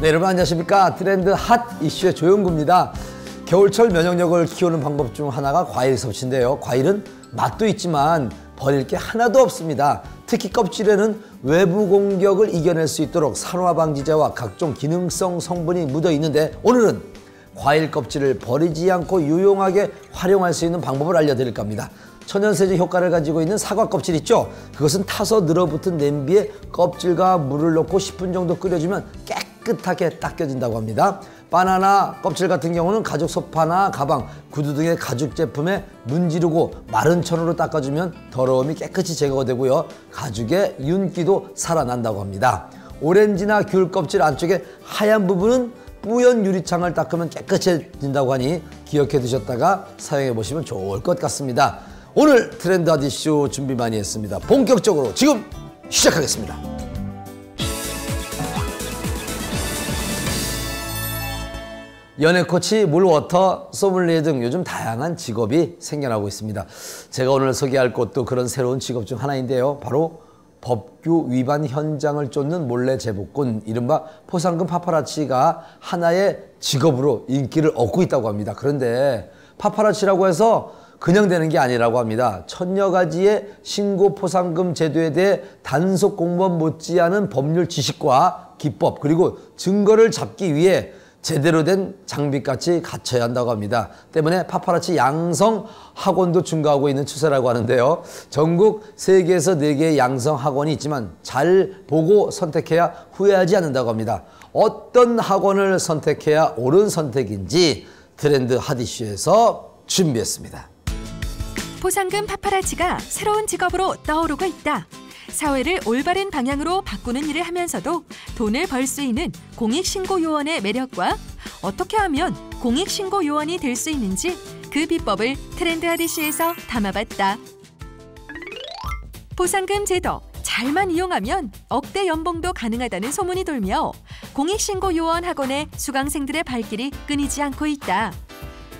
네, 여러분 안녕하십니까. 트렌드 핫 이슈의 조영구입니다. 겨울철 면역력을 키우는 방법 중 하나가 과일 섭취인데요. 과일은 맛도 있지만 버릴 게 하나도 없습니다. 특히 껍질에는 외부 공격을 이겨낼 수 있도록 산화 방지제와 각종 기능성 성분이 묻어 있는데, 오늘은 과일 껍질을 버리지 않고 유용하게 활용할 수 있는 방법을 알려드릴까 합니다. 천연세제 효과를 가지고 있는 사과 껍질 있죠? 그것은 타서 늘어붙은 냄비에 껍질과 물을 넣고 10분 정도 끓여주면 깨끗하게 닦여진다고 합니다. 바나나 껍질 같은 경우는 가죽 소파나 가방, 구두 등의 가죽 제품에 문지르고 마른 천으로 닦아주면 더러움이 깨끗이 제거가 되고요. 가죽의 윤기도 살아난다고 합니다. 오렌지나 귤 껍질 안쪽에 하얀 부분은 뿌연 유리창을 닦으면 깨끗해진다고 하니 기억해 두셨다가 사용해 보시면 좋을 것 같습니다. 오늘 트렌드 핫 이슈 준비 많이 했습니다. 본격적으로 지금 시작하겠습니다. 연애 코치, 물워터, 소믈리에 등 요즘 다양한 직업이 생겨나고 있습니다. 제가 오늘 소개할 것도 그런 새로운 직업 중 하나인데요. 바로 법규 위반 현장을 쫓는 몰래 제보꾼, 이른바 포상금 파파라치가 하나의 직업으로 인기를 얻고 있다고 합니다. 그런데 파파라치라고 해서 그냥 되는 게 아니라고 합니다. 천여 가지의 신고 포상금 제도에 대해 단속 공무원 못지않은 법률 지식과 기법, 그리고 증거를 잡기 위해 제대로 된 장비까지 갖춰야 한다고 합니다. 때문에 파파라치 양성 학원도 증가하고 있는 추세라고 하는데요. 전국 세계에서 4개의 양성 학원이 있지만 잘 보고 선택해야 후회하지 않는다고 합니다. 어떤 학원을 선택해야 옳은 선택인지 트렌드 핫 이슈에서 준비했습니다. 포상금 파파라치가 새로운 직업으로 떠오르고 있다. 사회를 올바른 방향으로 바꾸는 일을 하면서도 돈을 벌 수 있는 공익신고요원의 매력과 어떻게 하면 공익신고요원이 될 수 있는지 그 비법을 트렌드 핫 이슈에서 담아봤다. 포상금 제도 잘만 이용하면 억대 연봉도 가능하다는 소문이 돌며 공익신고요원 학원의 수강생들의 발길이 끊이지 않고 있다.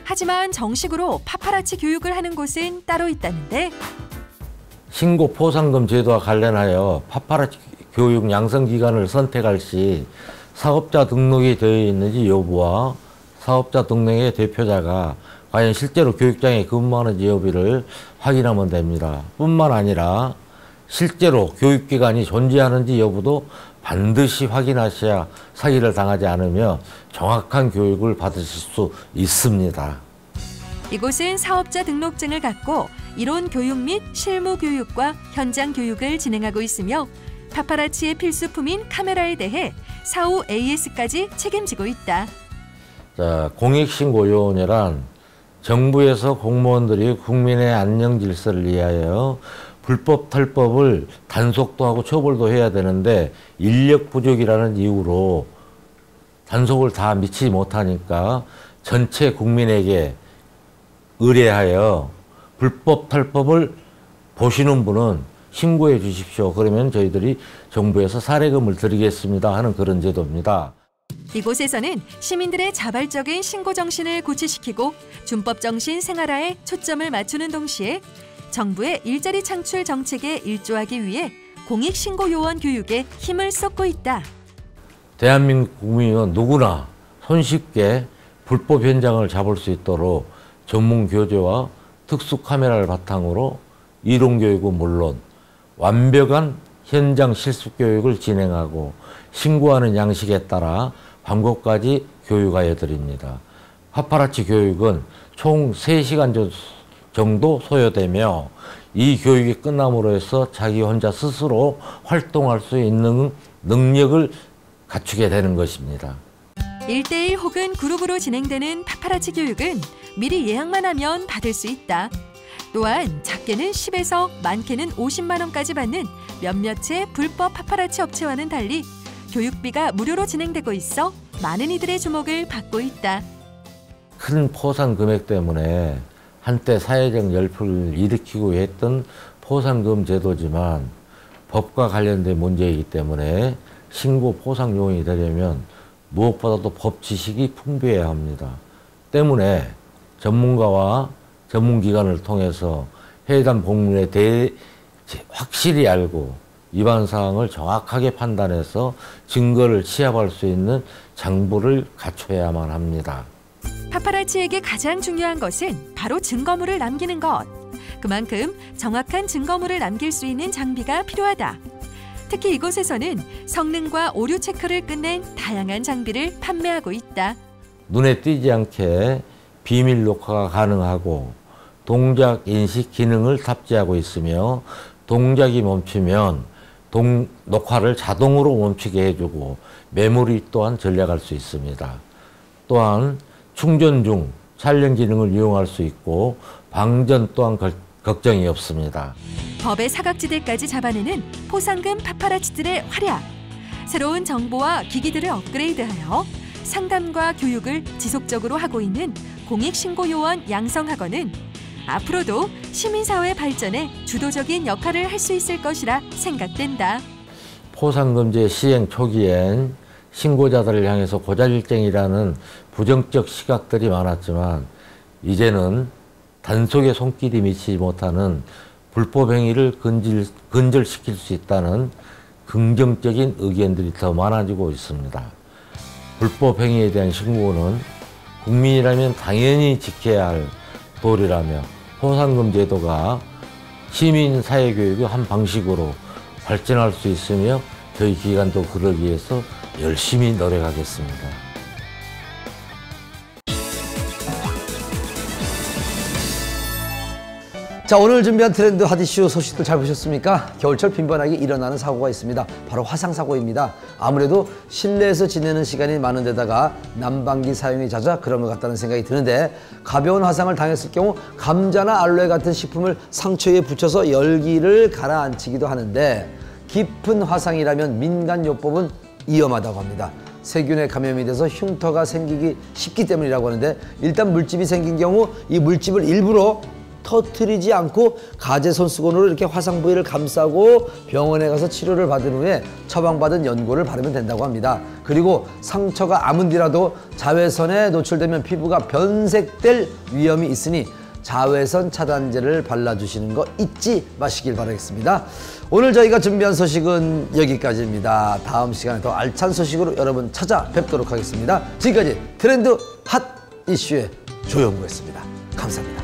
하지만 정식으로 파파라치 교육을 하는 곳은 따로 있다는데, 신고 포상금 제도와 관련하여 파파라치 교육 양성기관을 선택할 시 사업자 등록이 되어 있는지 여부와 사업자 등록의 대표자가 과연 실제로 교육장에 근무하는지 여부를 확인하면 됩니다. 뿐만 아니라 실제로 교육기관이 존재하는지 여부도 반드시 확인하셔야 사기를 당하지 않으며 정확한 교육을 받으실 수 있습니다. 이곳은 사업자 등록증을 갖고 이론 교육 및 실무 교육과 현장 교육을 진행하고 있으며 파파라치의 필수품인 카메라에 대해 사후 AS까지 책임지고 있다. 자, 공익신고요원이란 정부에서 공무원들이 국민의 안녕 질서를 위하여 불법 탈법을 단속도 하고 처벌도 해야 되는데 인력 부족이라는 이유로 단속을 다 미치지 못하니까 전체 국민에게 의뢰하여 불법 탈법을 보시는 분은 신고해 주십시오. 그러면 저희들이 정부에서 사례금을 드리겠습니다 하는 그런 제도입니다. 이곳에서는 시민들의 자발적인 신고 정신을 고취시키고 준법 정신 생활화에 초점을 맞추는 동시에 정부의 일자리 창출 정책에 일조하기 위해 공익신고요원 교육에 힘을 쏟고 있다. 대한민국 국민은 누구나 손쉽게 불법 현장을 잡을 수 있도록 전문 교재와 특수 카메라를 바탕으로 이론 교육은 물론 완벽한 현장 실습 교육을 진행하고 신고하는 양식에 따라 방법까지 교육하여 드립니다. 파파라치 교육은 총 3시간 정도 소요되며 이 교육이 끝남으로 해서 자기 혼자 스스로 활동할 수 있는 능력을 갖추게 되는 것입니다. 1대1 혹은 그룹으로 진행되는 파파라치 교육은 미리 예약만 하면 받을 수 있다. 또한 작게는 10에서 많게는 50만 원까지 받는 몇몇의 불법 파파라치 업체와는 달리 교육비가 무료로 진행되고 있어 많은 이들의 주목을 받고 있다. 큰 포상 금액 때문에 한때 사회적 열풍을 일으키고 했던 포상금 제도지만 법과 관련된 문제이기 때문에 신고 포상 요원이 되려면 무엇보다도 법 지식이 풍부해야 합니다. 때문에 전문가와 전문기관을 통해서 해당 법률에 대해 확실히 알고 위반 사항을 정확하게 판단해서 증거를 취합할 수 있는 장부를 갖춰야만 합니다. 파파라치에게 가장 중요한 것은 바로 증거물을 남기는 것. 그만큼 정확한 증거물을 남길 수 있는 장비가 필요하다. 특히 이곳에서는 성능과 오류 체크를 끝낸 다양한 장비를 판매하고 있다. 눈에 띄지 않게 비밀 녹화가 가능하고 동작 인식 기능을 탑재하고 있으며 동작이 멈추면 녹화를 자동으로 멈추게 해주고 메모리 또한 전략할 수 있습니다. 또한 충전 중 촬영 기능을 이용할 수 있고 방전 또한 걱정이 없습니다. 법의 사각지대까지 잡아내는 포상금 파파라치들의 활약. 새로운 정보와 기기들을 업그레이드하여 상담과 교육을 지속적으로 하고 있는 공익신고요원 양성학원은 앞으로도 시민사회 발전에 주도적인 역할을 할 수 있을 것이라 생각된다. 포상금지 시행 초기엔 신고자들을 향해서 고자질쟁이라는 부정적 시각들이 많았지만 이제는 단속의 손길이 미치지 못하는 불법 행위를 근절시킬 수 있다는 긍정적인 의견들이 더 많아지고 있습니다. 불법 행위에 대한 신고는 국민이라면 당연히 지켜야 할 도리라며 포상금 제도가 시민 사회교육의 한 방식으로 발전할 수 있으며 저희 기관도 그러기 위해서 열심히 노력하겠습니다. 자, 오늘 준비한 트렌드 핫 이슈 소식들 잘 보셨습니까? 겨울철 빈번하게 일어나는 사고가 있습니다. 바로 화상사고입니다. 아무래도 실내에서 지내는 시간이 많은 데다가 난방기 사용이 잦아 그런 것 같다는 생각이 드는데 가벼운 화상을 당했을 경우 감자나 알로에 같은 식품을 상처에 붙여서 열기를 가라앉히기도 하는데 깊은 화상이라면 민간요법은 위험하다고 합니다. 세균에 감염이 돼서 흉터가 생기기 쉽기 때문이라고 하는데 일단 물집이 생긴 경우 이 물집을 일부러 터뜨리지 않고 가제손수건으로 이렇게 화상 부위를 감싸고 병원에 가서 치료를 받은 후에 처방받은 연고를 바르면 된다고 합니다. 그리고 상처가 아문 뒤라도 자외선에 노출되면 피부가 변색될 위험이 있으니 자외선 차단제를 발라주시는 거 잊지 마시길 바라겠습니다. 오늘 저희가 준비한 소식은 여기까지입니다. 다음 시간에 더 알찬 소식으로 여러분 찾아뵙도록 하겠습니다. 지금까지 트렌드 핫 이슈의 조영구였습니다. 감사합니다.